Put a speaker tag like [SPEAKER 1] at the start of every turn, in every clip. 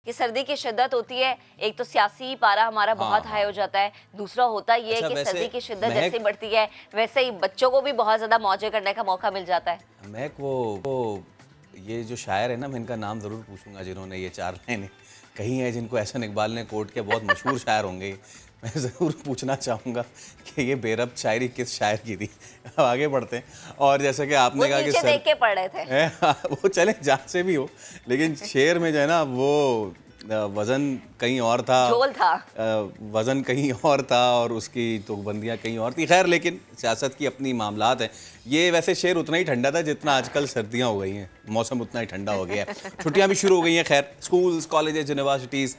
[SPEAKER 1] कि सर्दी की शिद्दत होती है, एक तो सियासी पारा हमारा बहुत हाई हो जाता है, दूसरा होता ये है कि सर्दी की शिद्दत जैसे बढ़ती है वैसे ही बच्चों को भी बहुत ज़्यादा मौजें करने का मौका मिल जाता है।
[SPEAKER 2] महक, वो ये जो शायर है ना, मैं इनका नाम ज़रूर पूछूंगा जिन्होंने ये 4 लाइनें कही हैं, जिनको एहसन इकबाल ने कोट किया, बहुत मशहूर शायर होंगे। मैं ज़रूर पूछना चाहूँगा कि ये बेरब्त शायरी किस शायर की थी। अब आगे बढ़ते हैं। और जैसा कि आपने कहा कि
[SPEAKER 1] नीचे देख के पढ़ रहे थे।
[SPEAKER 2] वो चले जहाँ से भी हो, लेकिन शेर में जो है ना वो वज़न कहीं और था,
[SPEAKER 1] झोल था,
[SPEAKER 2] वज़न कहीं और था और उसकी तुकबंदियाँ कहीं और थी। खैर, लेकिन सियासत की अपनी मामलात हैं। ये वैसे शेर उतना ही ठंडा था जितना आजकल सर्दियाँ हो गई हैं, मौसम उतना ही ठंडा हो गया है, छुट्टियाँ भी शुरू हो गई हैं। खैर, स्कूल्स, कॉलेजेस, यूनिवर्सिटीज़,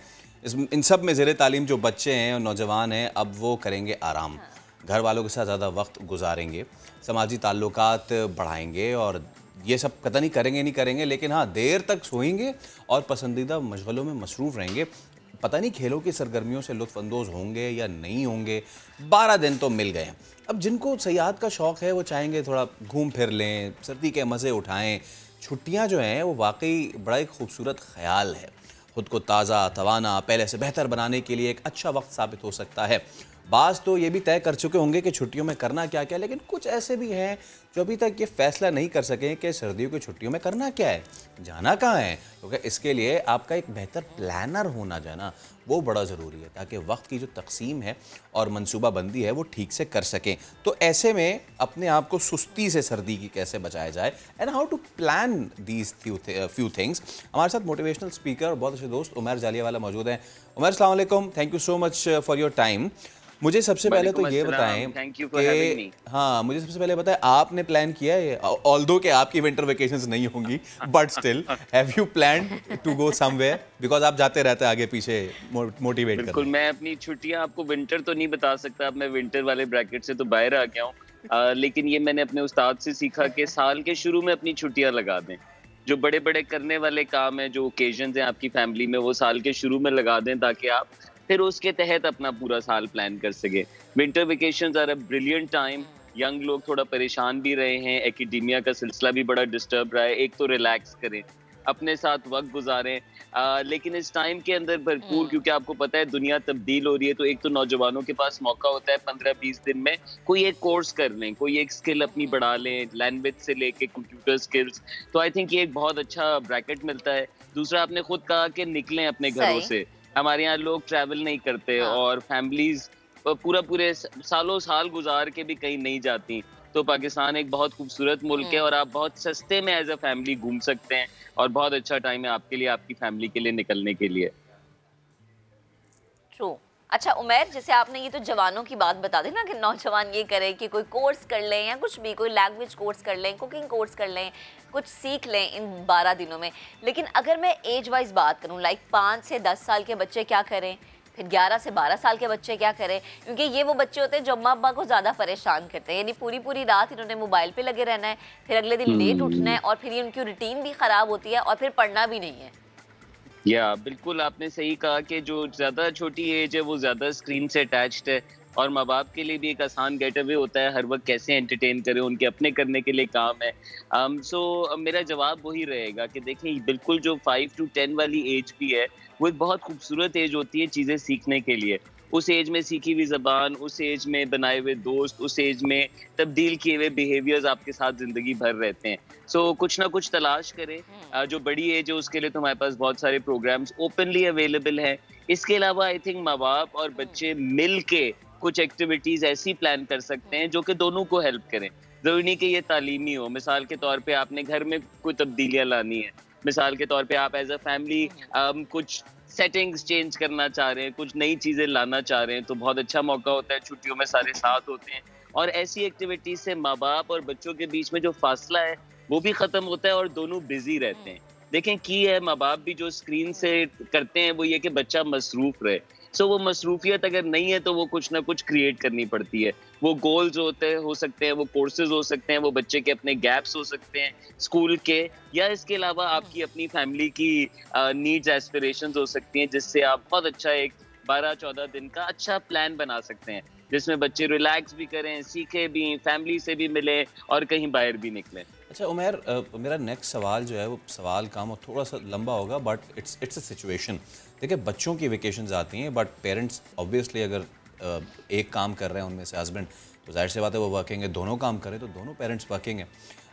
[SPEAKER 2] इन सब में ज़ेरे तालीम जो बच्चे हैं और नौजवान हैं, अब वो करेंगे आराम, घर वालों के साथ ज़्यादा वक्त गुजारेंगे, समाजी ताल्लुकात बढ़ाएंगे और ये सब पता नहीं करेंगे नहीं करेंगे, लेकिन हाँ, देर तक सोएंगे और पसंदीदा मशगलों में मसरूफ़ रहेंगे। पता नहीं खेलों की सरगर्मियों से लुत्फ़अंदोज़ होंगे या नहीं होंगे। 12 दिन तो मिल गए हैं। अब जिनको सयाहत का शौक़ है वो चाहेंगे थोड़ा घूम फिर लें, सर्दी के मज़े उठाएँ। छुट्टियाँ जो हैं वो वाकई बड़ा एक खूबसूरत ख़याल है। ख़ुद को ताज़ा, तवाना, पहले से बेहतर बनाने के लिए एक अच्छा वक्त साबित हो सकता है। बाज़ तो ये भी तय कर चुके होंगे कि छुट्टियों में करना क्या क्या, लेकिन कुछ ऐसे भी हैं जो अभी तक ये फैसला नहीं कर सके कि सर्दियों की छुट्टियों में करना क्या है, जाना कहाँ है। क्योंकि इसके लिए आपका एक बेहतर प्लानर होना जो है ना, वो बड़ा ज़रूरी है, ताकि वक्त की जो तकसीम है और मनसूबाबंदी है वो ठीक से कर सकें। तो ऐसे में अपने आप को सुस्ती से सर्दी की कैसे बचाया जाए and how to plan these few things. हमारे साथ मोटिवेशनल स्पीकर और बहुत अच्छे दोस्त उमर जालियावाला मौजूद हैं। उमर, अस्सलाम वालेकुम, thank you so much for your time. मुझे सबसे पहले तो ये बताएं कि हाँ, मुझे सबसे पहले बताएं, आपने प्लान किया है, ऑल्दो कि आपकी विंटर वेकेशंस नहीं होंगी, but still have you planned to go somewhere, because आप जाते रहते हैं आगे पीछे मोटिवेट करने।
[SPEAKER 3] बिल्कुल, मैं अपनी छुट्टियां आपको विंटर तो नहीं बता सकता, अब मैं विंटर वाले ब्रैकेट से तो बाहर आ गया हूँ, लेकिन ये मैंने अपने उस्ताद से सीखा कि साल के शुरू में अपनी छुट्टियां लगा दें। जो बड़े बड़े करने वाले काम हैं, जो ओकेजन्स हैं आपकी फैमिली में, वो साल के शुरू में लगा दें ताकि आप फिर उसके तहत अपना पूरा साल प्लान कर सके। Winter vacations are a brilliant time. Young लोग थोड़ा परेशान भी रहे हैं, एकेडेमिया का सिलसिला भी बड़ा डिस्टर्ब रहा है। एक तो रिलैक्स करें, अपने साथ वक्त गुजारें, लेकिन इस टाइम के अंदर भरपूर, क्योंकि आपको पता है दुनिया तब्दील हो रही है, तो एक तो नौजवानों के पास मौका होता है 15-20 दिन में कोई एक कोर्स कर लें, कोई एक स्किल अपनी बढ़ा लें, लैंग्वेज से लेके कंप्यूटर स्किल्स। तो आई थिंक ये एक बहुत अच्छा ब्रैकेट मिलता है। दूसरा, आपने खुद कहा कि निकलें अपने घरों से। हमारे यहाँ लोग ट्रैवल नहीं करते और फैमिलीज पूरे सालों साल गुजार के भी कहीं नहीं जाती। तो पाकिस्तान एक बहुत खूबसूरत मुल्क है और आप बहुत सस्ते में एज अ फैमिली घूम सकते हैं और बहुत अच्छा टाइम है आपके लिए, आपकी फैमिली के लिए निकलने के लिए।
[SPEAKER 1] ट्रू। अच्छा उमैर, जैसे आपने ये तो जवानों की बात बता दी ना कि नौजवान ये करें कि कोई कोर्स कर लें या कुछ भी, कोई लैंग्वेज कोर्स कर लें, कुकिंग कोर्स कर लें, कुछ सीख लें इन 12 दिनों में। लेकिन अगर मैं एज वाइज बात करूं, लाइक 5 से 10 साल के बच्चे क्या करें, फिर 11 से 12 साल के बच्चे क्या करें, क्योंकि ये वो बच्चे होते हैं जो अम्मा अब्बा को ज़्यादा परेशान करते हैं। यानी पूरी रात इन्होंने मोबाइल पे लगे रहना है, फिर अगले दिन लेट उठना है और फिर ये उनकी रूटीन भी ख़राब होती है और फिर पढ़ना भी नहीं है।
[SPEAKER 3] या बिल्कुल आपने सही कहा कि जो ज़्यादा छोटी एज है वो ज़्यादा स्क्रीन से अटैच्ड है और माँ बाप के लिए भी एक आसान गेट अवे होता है, हर वक्त कैसे एंटरटेन करें, उनके अपने करने के लिए काम है। सो मेरा जवाब वही रहेगा कि देखिए, बिल्कुल जो 5 to 10 वाली एज भी है, वो एक बहुत खूबसूरत एज होती है चीज़ें सीखने के लिए। उस एज में सीखी हुई ज़बान, उस एज में बनाए हुए दोस्त, उस एज में तब्दील किए हुए बिहेवियर्स आपके साथ ज़िंदगी भर रहते हैं। सो कुछ ना कुछ तलाश करें। जो बड़ी एज है उसके लिए तो हमारे पास बहुत सारे प्रोग्राम्स ओपनली अवेलेबल हैं। इसके अलावा आई थिंक माँ बाप और बच्चे मिल के कुछ एक्टिविटीज़ ऐसी प्लान कर सकते हैं जो कि दोनों को हेल्प करें। ज़रूरी नहीं कि ये तालीमी हो। मिसाल के तौर पे आपने घर में कोई तब्दीलियाँ लानी है। मिसाल के तौर पे आप एज़ अ फैमिली कुछ सेटिंग्स चेंज करना चाह रहे हैं, कुछ नई चीज़ें लाना चाह रहे हैं, तो बहुत अच्छा मौका होता है, छुट्टियों में सारे साथ होते हैं और ऐसी एक्टिविटीज़ से माँ बाप और बच्चों के बीच में जो फासला है वो भी ख़त्म होता है और दोनों बिजी रहते हैं। देखें, की है माँ बाप भी जो स्क्रीन से करते हैं वो ये कि बच्चा मसरूफ़ रहे। सो वो मसरूफियत अगर नहीं है तो वो कुछ ना कुछ क्रिएट करनी पड़ती है। वो गोल्स हो सकते हैं, वो कोर्सेज हो सकते हैं, वो बच्चे के अपने गैप्स हो सकते हैं स्कूल के, या इसके अलावा आपकी अपनी फैमिली की नीड्स एस्पिरेशंस हो सकती हैं, जिससे आप बहुत अच्छा एक 12-14 दिन का अच्छा प्लान बना सकते हैं, जिसमें बच्चे रिलैक्स भी करें, सीखें भी, फैमिली से भी मिलें और कहीं बाहर भी निकलें।
[SPEAKER 2] अच्छा उमैर, मेरा नेक्स्ट सवाल जो है वो सवाल काम और थोड़ा सा लंबा होगा, बट इट्स अ सिचुएशन। देखिए बच्चों की वेकेशंस आती हैं, बट पेरेंट्स ऑब्वियसली अगर एक काम कर रहे हैं उनमें से हस्बैंड, तो जाहिर सी बात है वो वर्किंग है, दोनों काम करें तो दोनों पेरेंट्स वर्किंग है।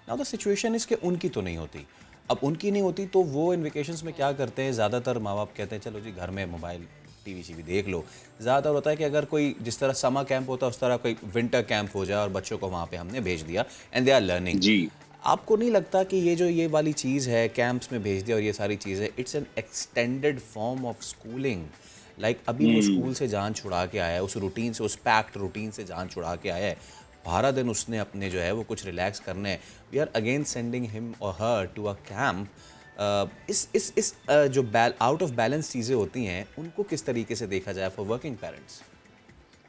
[SPEAKER 2] नाउ द सिचुएशन इज़ कि उनकी तो नहीं होती। अब उनकी नहीं होती तो वो इन वेकेशंस में क्या करते हैं, ज़्यादातर माँ बाप कहते हैं चलो जी घर में मोबाइल टीवी शीवी देख लो। ज़्यादातर होता है कि अगर कोई जिस तरह समर कैंप होता है उस तरह कोई विंटर कैंप हो जाए और बच्चों को वहाँ पे हमने भेज दिया एंड दे आर लर्निंग।
[SPEAKER 3] जी।
[SPEAKER 2] आपको नहीं लगता कि ये जो ये वाली चीज़ है कैंप्स में भेज दिया और ये सारी चीज़ें, it's an extended form of schooling? Like अभी वो स्कूल से जान छुड़ा के आया है, उस रूटीन से, उस पैक्ड रूटीन से जान छुड़ा के आया है। 12 दिन उसने अपने जो है वो कुछ रिलैक्स करने हैं। We are again sending him और हर टू अ कैंप। इस जो आउट ऑफ बैलेंस चीज़ें होती हैं उनको किस तरीके से देखा जाए फॉर वर्किंग पेरेंट्स?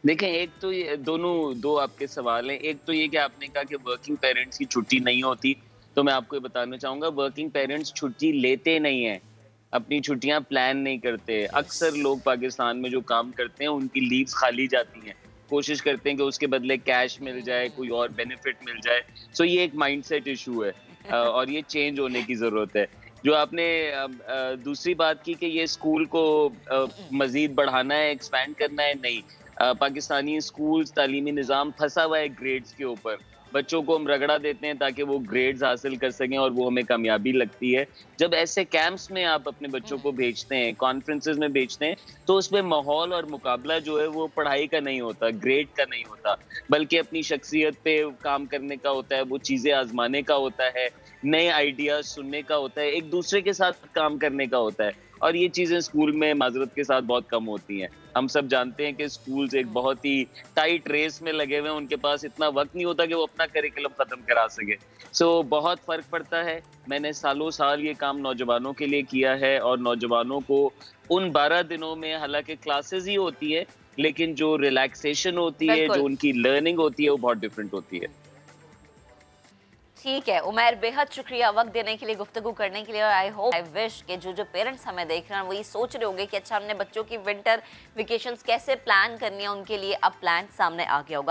[SPEAKER 3] देखें, एक तो ये दो आपके सवाल हैं। एक तो ये कि आपने कहा कि वर्किंग पेरेंट्स की छुट्टी नहीं होती, तो मैं आपको ये बताना चाहूँगा वर्किंग पेरेंट्स छुट्टी लेते नहीं हैं, अपनी छुट्टियाँ प्लान नहीं करते। अक्सर लोग पाकिस्तान में जो काम करते हैं उनकी लीव्स खाली जाती हैं, कोशिश करते हैं कि उसके बदले कैश मिल जाए, कोई और बेनिफिट मिल जाए। सो ये एक माइंडसेट इशू है और ये चेंज होने की ज़रूरत है। जो आपने दूसरी बात की कि ये स्कूल को मज़ीद बढ़ाना है, एक्सपैंड करना है, नहीं। पाकिस्तानी स्कूल्स तालीमी निज़ाम फंसा हुआ है ग्रेड्स के ऊपर। बच्चों को हम रगड़ा देते हैं ताकि वो ग्रेड्स हासिल कर सकें और वो हमें कामयाबी लगती है। जब ऐसे कैंप्स में आप अपने बच्चों को भेजते हैं, कॉन्फ्रेंसेस में भेजते हैं, तो उसमें माहौल और मुकाबला जो है वो पढ़ाई का नहीं होता, ग्रेड का नहीं होता, बल्कि अपनी शख्सियत पे काम करने का होता है, वो चीज़ें आज़माने का होता है, नए आइडियाज़ सुनने का होता है, एक दूसरे के साथ काम करने का होता है। और ये चीज़ें स्कूल में माज़रत के साथ बहुत कम होती हैं। हम सब जानते हैं कि स्कूल्स एक बहुत ही टाइट रेस में लगे हुए हैं, उनके पास इतना वक्त नहीं होता कि वो अपना करिकुलम ख़त्म करा सके। सो बहुत फ़र्क पड़ता है। मैंने सालों साल ये काम नौजवानों के लिए किया है और नौजवानों को उन 12 दिनों में हालांकि क्लासेस ही होती है, लेकिन जो रिलैक्सेशन होती है, जो
[SPEAKER 1] बिल्कुल।
[SPEAKER 3] उनकी लर्निंग होती है, वो बहुत डिफरेंट होती है।
[SPEAKER 1] ठीक है उमैर, बेहद शुक्रिया वक्त देने के लिए, गुफ्तगू करने के लिए। और आई होप, आई विश कि जो पेरेंट्स हमें देख रहे हैं वो ये सोच रहे होंगे कि अच्छा हमने बच्चों की विंटर वेकेशंस कैसे प्लान करनी है उनके लिए, अब प्लान सामने आ गया होगा।